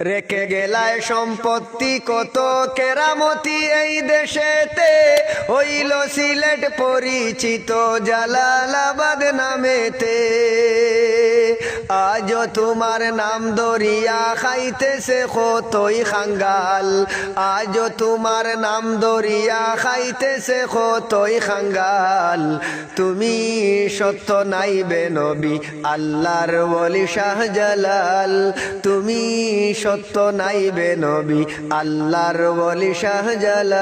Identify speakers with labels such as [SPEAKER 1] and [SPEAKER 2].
[SPEAKER 1] রেখে গেলায় সম্পত্তি কত কেরামতি এই দেশেতে, হইল সিলেট পরিচিত জালালাবাদ নামেতে। আজ তোমার নাম দরিয়া খাইতেছে কতই খাঙ্গাল, আজ তোমার নাম দরিয়া খাইতেছে কতই খাঙ্গাল। তুমি সত্য নাইবে নবী আল্লাহর ওলি শাহজালাল, তুমি সত্য নাইবে নবী আল্লাহর ওলি শাহজালাল।